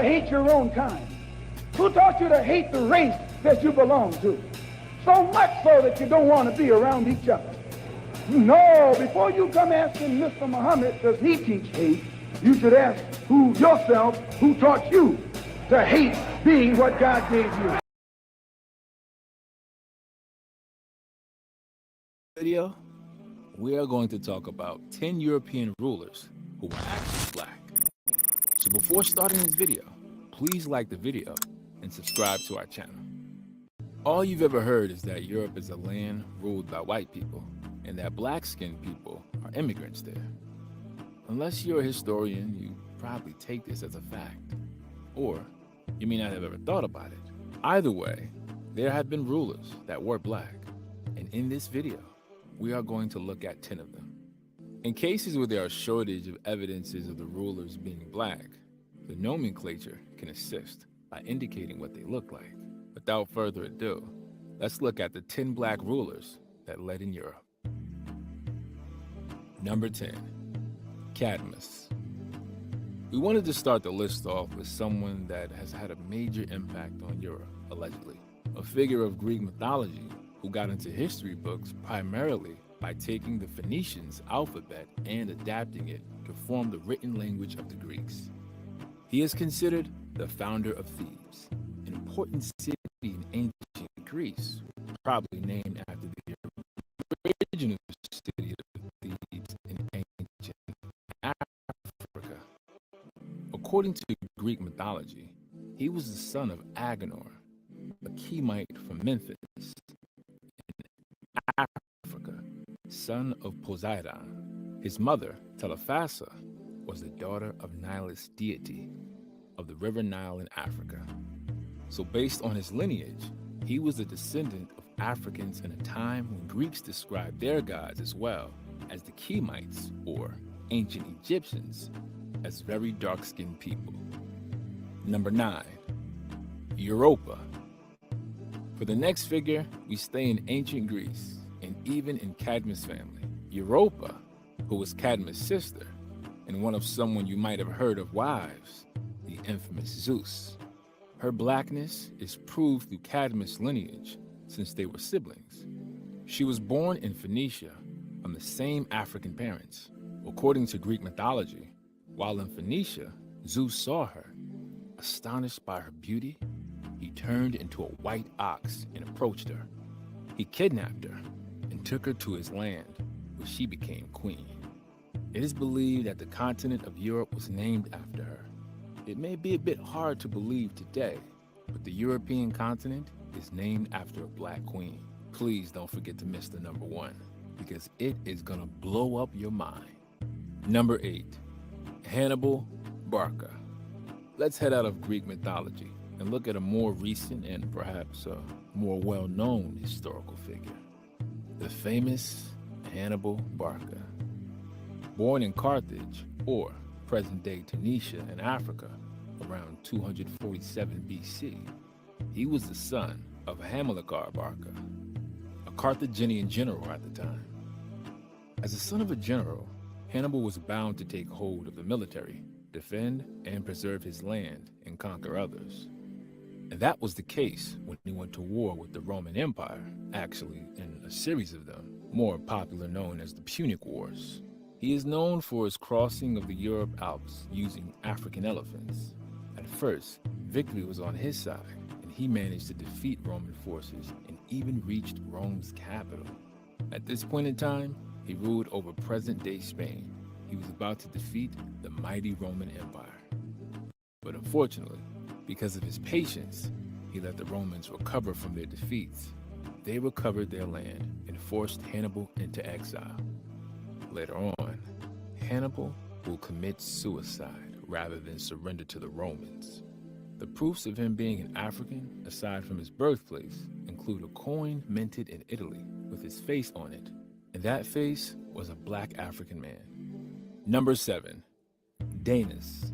to hate your own kind? Who taught you to hate the race that you belong to? So much so that you don't want to be around each other. No, before you come asking Mr. Muhammad, does he teach hate, you should ask yourself who taught you to hate being what God gave you. Video, we are going to talk about 10 European rulers who were actually black. So before starting this video, please like the video and subscribe to our channel. All you've ever heard is that Europe is a land ruled by white people and that black-skinned people are immigrants there. Unless you're a historian, you probably take this as a fact. Or you may not have ever thought about it. Either way, there have been rulers that were black. And in this video, we are going to look at 10 of them. In cases where there are shortage of evidences of the rulers being black, the nomenclature can assist by indicating what they look like. Without further ado, let's look at the 10 black rulers that led in Europe. Number 10, Cadmus. We wanted to start the list off with someone that has had a major impact on Europe, allegedly. A figure of Greek mythology who got into history books primarily by taking the Phoenicians' alphabet and adapting it to form the written language of the Greeks. He is considered the founder of Thebes, an important city in ancient Greece, probably named after the original city of Thebes in ancient Africa. According to Greek mythology, he was the son of Agenor, a Chemite from Memphis, in Africa, son of Poseidon. His mother, Telephassa, was the daughter of Nilus deity of the river Nile in Africa. So based on his lineage, he was a descendant of Africans in a time when Greeks described their gods as well as the Chemites, or ancient Egyptians, as very dark-skinned people. Number 9, Europa. For the next figure, we stay in ancient Greece, and even in Cadmus' family. Europa, who was Cadmus' sister, and one of someone you might have heard of wives, the infamous Zeus. Her blackness is proved through Cadmus' lineage, since they were siblings. She was born in Phoenicia from the same African parents. According to Greek mythology, while in Phoenicia, Zeus saw her. Astonished by her beauty, he turned into a white ox and approached her. He kidnapped her and took her to his land, where she became queen. It is believed that the continent of Europe was named after her. It may be a bit hard to believe today, but the European continent is named after a black queen. Please don't forget to miss the number 1, because it is gonna blow up your mind. Number 8, Hannibal Barca. Let's head out of Greek mythology and look at a more recent and perhaps a more well-known historical figure. The famous Hannibal Barca. Born in Carthage, or present-day Tunisia in Africa, around 247 BC, he was the son of Hamilcar Barca, a Carthaginian general at the time. As the son of a general, Hannibal was bound to take hold of the military, defend and preserve his land, and conquer others. And that was the case when he went to war with the Roman Empire, actually in a series of them, more popular known as the Punic Wars. He is known for his crossing of the Europe Alps using African elephants. At first, victory was on his side, and he managed to defeat Roman forces and even reached Rome's capital. At this point in time, he ruled over present-day Spain. He was about to defeat the mighty Roman Empire. But unfortunately, because of his patience, he let the Romans recover from their defeats. They recovered their land and forced Hannibal into exile. Later on, Hannibal will commit suicide rather than surrender to the Romans. The proofs of him being an African, aside from his birthplace, include a coin minted in Italy with his face on it, and that face was a black African man. Number 7, Danis.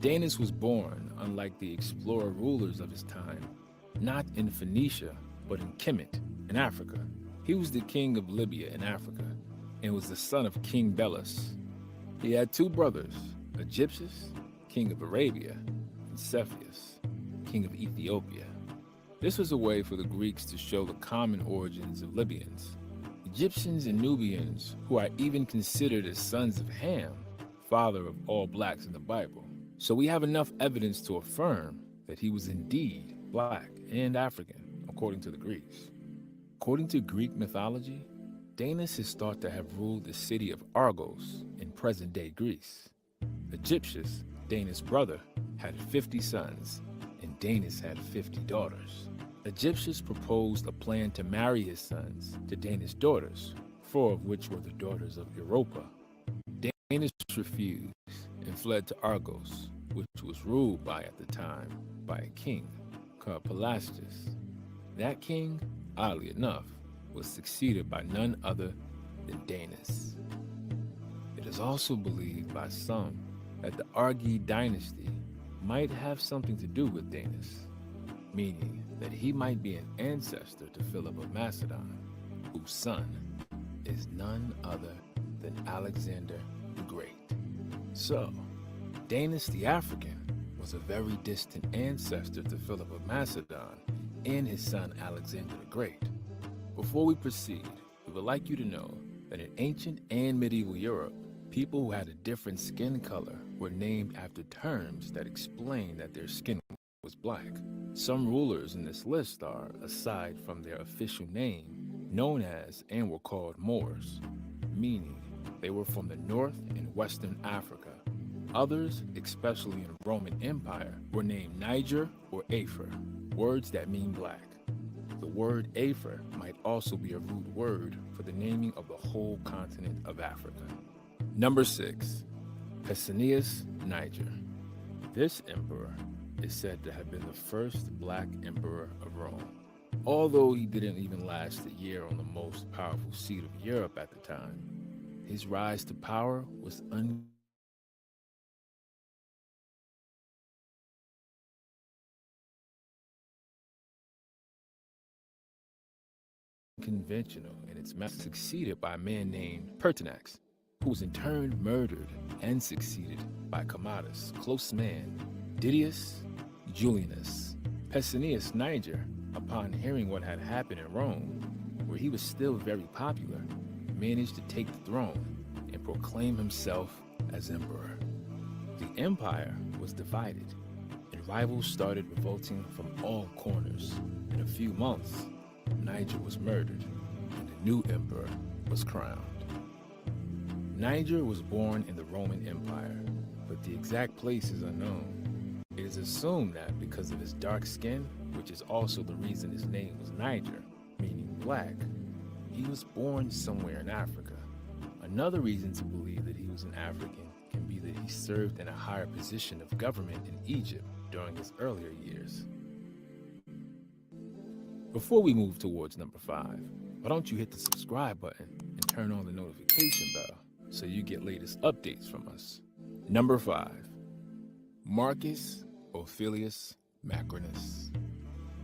Danis was born, unlike the explorer rulers of his time, not in Phoenicia, but in Kemet, in Africa. He was the king of Libya in Africa, and was the son of King Belus. He had 2 brothers, Aegyptius, king of Arabia, and Cepheus, king of Ethiopia. This was a way for the Greeks to show the common origins of Libyans, Egyptians and Nubians, who are even considered as sons of Ham, father of all blacks in the Bible. So we have enough evidence to affirm that he was indeed black and African, according to the Greeks. According to Greek mythology, Danis is thought to have ruled the city of Argos in present-day Greece. Egyptius, Danis' brother, had 50 sons, and Danis had 50 daughters. Egyptius proposed a plan to marry his sons to Danis' daughters, 4 of which were the daughters of Europa. Danis refused and fled to Argos, which was ruled at the time, by a king called Pelasgus. That king, oddly enough, was succeeded by none other than Danis. It is also believed by some that the Argead dynasty might have something to do with Danis, meaning that he might be an ancestor to Philip of Macedon, whose son is none other than Alexander the Great. So, Danis the African was a very distant ancestor to Philip of Macedon and his son Alexander the Great. Before we proceed, we would like you to know that in ancient and medieval Europe, people who had a different skin color were named after terms that explained that their skin was black. Some rulers in this list are, aside from their official name, known as and were called Moors, meaning they were from the North and Western Africa. Others, especially in the Roman Empire, were named Niger or Afer, words that mean black. The word Afer might also be a root word for the naming of the whole continent of Africa. Number 6, Pescennius Niger. This emperor is said to have been the first black emperor of Rome. Although he didn't even last a year on the most powerful seat of Europe at the time, his rise to power was unconventional in its method, succeeded by a man named Pertinax, who was in turn murdered and succeeded by Commodus' close man, Didius Julianus. Pescennius Niger, upon hearing what had happened in Rome, where he was still very popular, managed to take the throne and proclaim himself as emperor. The empire was divided, and rivals started revolting from all corners. In a few months, Niger was murdered, and a new emperor was crowned. Niger was born in the Roman Empire, but the exact place is unknown. It is assumed that because of his dark skin, which is also the reason his name was Niger, meaning black, he was born somewhere in Africa. Another reason to believe that he was an African can be that he served in a higher position of government in Egypt during his earlier years. Before we move towards number 5, why don't you hit the subscribe button and turn on the notification bell so you get latest updates from us. Number 5, Marcus Ophelius Macrinus.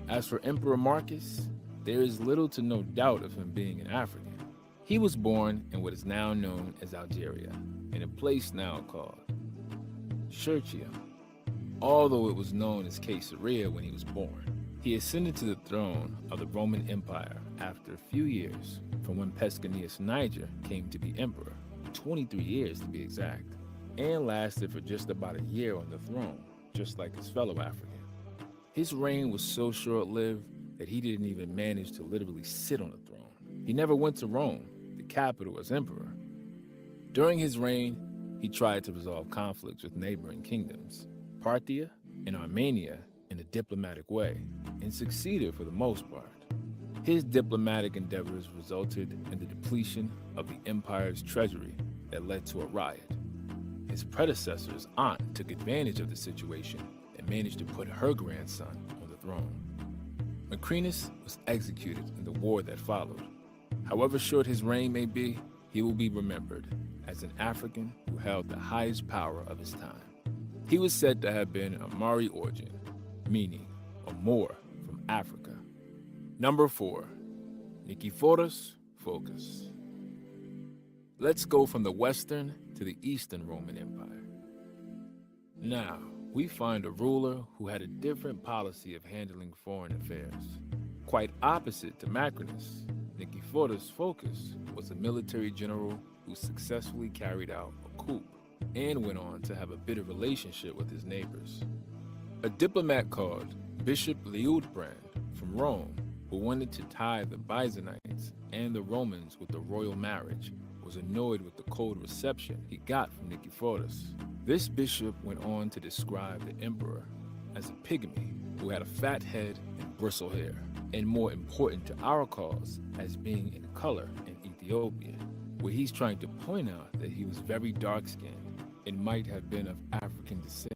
As for Emperor Marcus, there is little to no doubt of him being an African. He was born in what is now known as Algeria, in a place now called Sirtium, although it was known as Caesarea when he was born. He ascended to the throne of the Roman Empire after a few years from when Pescennius Niger came to be emperor, 23 years to be exact, and lasted for just about a year on the throne, just like his fellow African. His reign was so short-lived that he didn't even manage to literally sit on the throne. He never went to Rome, the capital, as emperor. During his reign, he tried to resolve conflicts with neighboring kingdoms, Parthia and Armenia, in a diplomatic way, and succeeded for the most part. His diplomatic endeavors resulted in the depletion of the empire's treasury that led to a riot. His predecessor's aunt took advantage of the situation and managed to put her grandson on the throne. Macrinus was executed in the war that followed. However short his reign may be, he will be remembered as an African who held the highest power of his time. He was said to have been of Mari origin, meaning a Moor from Africa. Number 4, Nicephorus Phocas. Let's go from the Western to the Eastern Roman Empire. Now, we find a ruler who had a different policy of handling foreign affairs. Quite opposite to Macrinus, Nicephorus Phocas was a military general who successfully carried out a coup and went on to have a bitter relationship with his neighbors. A diplomat called Bishop Liutprand from Rome, who wanted to tie the Byzantines and the Romans with the royal marriage, was annoyed with the cold reception he got from Nicephorus. This bishop went on to describe the emperor as a pygmy who had a fat head and bristle hair, and more important to our cause, as being in color in Ethiopia, where he's trying to point out that he was very dark-skinned and might have been of African descent.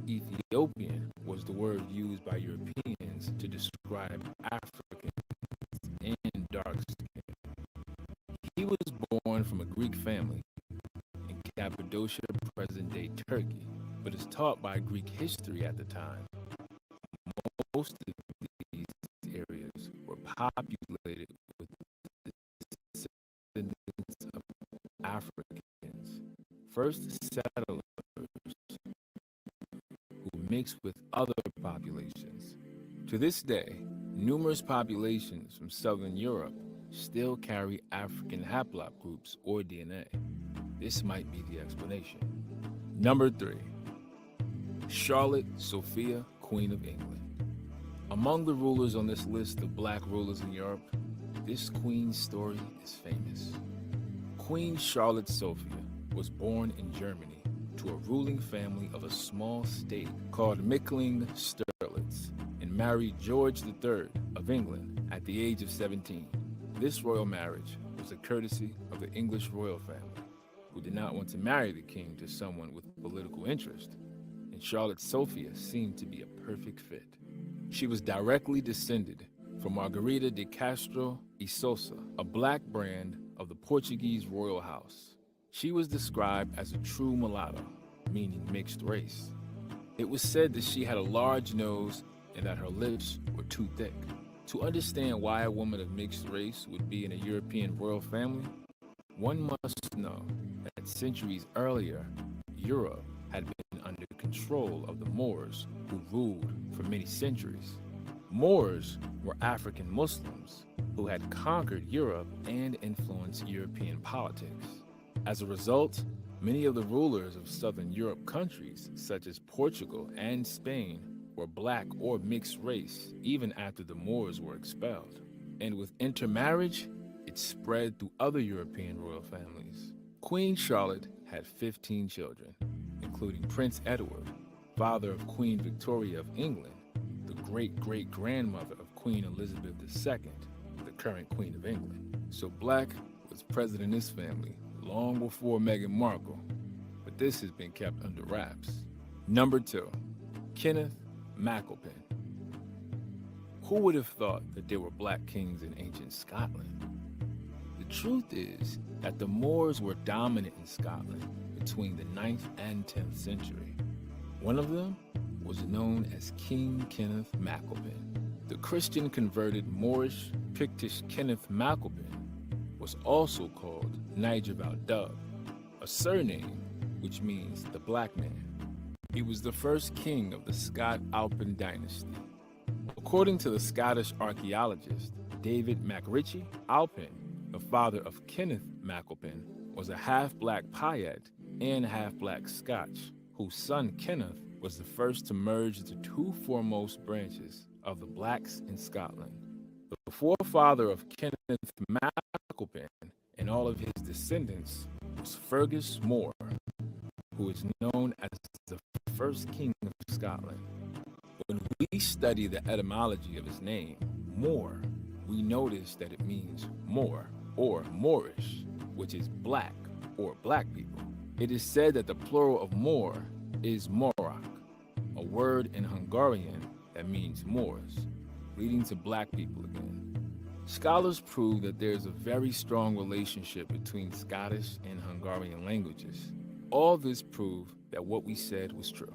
Ethiopian was the word used by Europeans to describe Africans and dark skin. He was born from a Greek family in Cappadocia, present-day Turkey, but is taught by Greek history at the time. Most of these areas were populated with descendants of Africans, first settlers who mixed with other populations. To this day, numerous populations from Southern Europe still carry African haplogroups or DNA. This might be the explanation. Number 3. Charlotte Sophia, Queen of England. Among the rulers on this list of black rulers in Europe, this queen's story is famous. Queen Charlotte Sophia was born in Germany to a ruling family of a small state called Mecklenburg-Strelitz and married George III of England at the age of 17. This royal marriage was a courtesy of the English royal family, who did not want to marry the king to someone with political interest, and Charlotte Sophia seemed to be a perfect fit. She was directly descended from Margarida de Castro e Sousa, a black brand of the Portuguese royal house. She was described as a true mulatto, meaning mixed race. It was said that she had a large nose and that her lips were too thick. To understand why a woman of mixed race would be in a European royal family, one must know that centuries earlier, Europe had been under control of the Moors, who ruled for many centuries. Moors were African Muslims who had conquered Europe and influenced European politics. As a result, many of the rulers of Southern Europe countries, such as Portugal and Spain, were black or mixed race even after the Moors were expelled. And with intermarriage, it spread through other European royal families. Queen Charlotte had 15 children, including Prince Edward, father of Queen Victoria of England, the great-great-grandmother of Queen Elizabeth II, the current Queen of England. So black was present in this family long before Meghan Markle, but this has been kept under wraps. Number 2, Kenneth MacAlpin. Who would have thought that there were black kings in ancient Scotland? The truth is that the Moors were dominant in Scotland between the 9th and 10th century. One of them was known as King Kenneth MacAlpin. The Christian converted Moorish Pictish Kenneth MacAlpin was also called Niger Val Dubh, a surname which means the black man. He was the first king of the Scott Alpin dynasty. According to the Scottish archaeologist David MacRitchie, Alpin, the father of Kenneth MacAlpin, was a half-black Piat and half-black Scotch, whose son Kenneth was the first to merge the two foremost branches of the blacks in Scotland. The forefather of Kenneth MacAlpin and all of his descendants was Fergus More, who is known as the first king of Scotland. When we study the etymology of his name, More, we notice that it means Moor or Moorish, which is black or black people. It is said that the plural of Moor is Morak, a word in Hungarian that means Moors, leading to black people again. Scholars prove that there is a very strong relationship between Scottish and Hungarian languages. All this proved that what we said was true.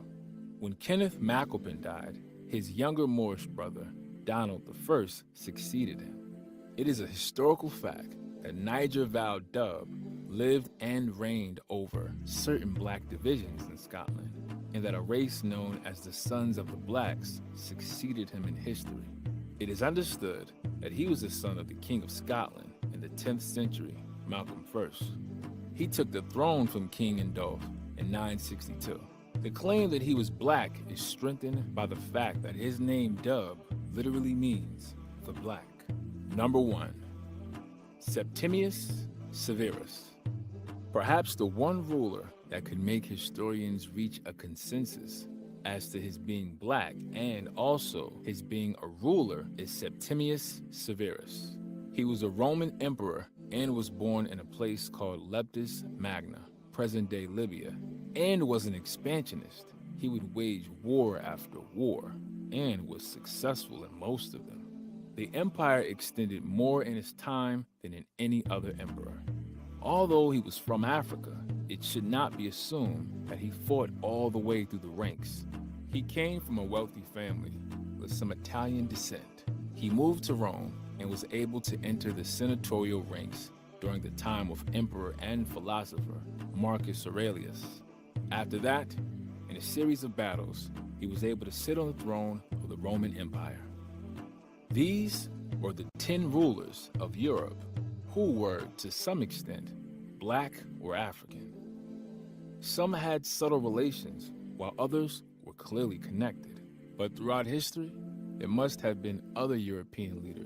When Kenneth MacAlpin died, his younger Moorish brother, Donald I, succeeded him. It is a historical fact that Niger Val Dubh lived and reigned over certain black divisions in Scotland. and that a race known as the Sons of the Blacks succeeded him in history. It is understood that he was the son of the King of Scotland in the 10th century, Malcolm I. He took the throne from King Indolf in 962. The claim that he was black is strengthened by the fact that his name Dub literally means the black. Number 1. Septimius Severus. Perhaps the one ruler that could make historians reach a consensus as to his being black and also his being a ruler is Septimius Severus. He was a Roman emperor and was born in a place called Leptis Magna, present-day Libya, and was an expansionist. He would wage war after war and was successful in most of them. The empire extended more in his time than in any other emperor. Although he was from Africa, it should not be assumed that he fought all the way through the ranks. He came from a wealthy family with some Italian descent. He moved to Rome and was able to enter the senatorial ranks during the time of emperor and philosopher Marcus Aurelius. After that, in a series of battles, he was able to sit on the throne of the Roman Empire. These were the 10 rulers of Europe who were, to some extent, black or African. Some had subtle relations, while others were clearly connected. But throughout history, there must have been other European leaders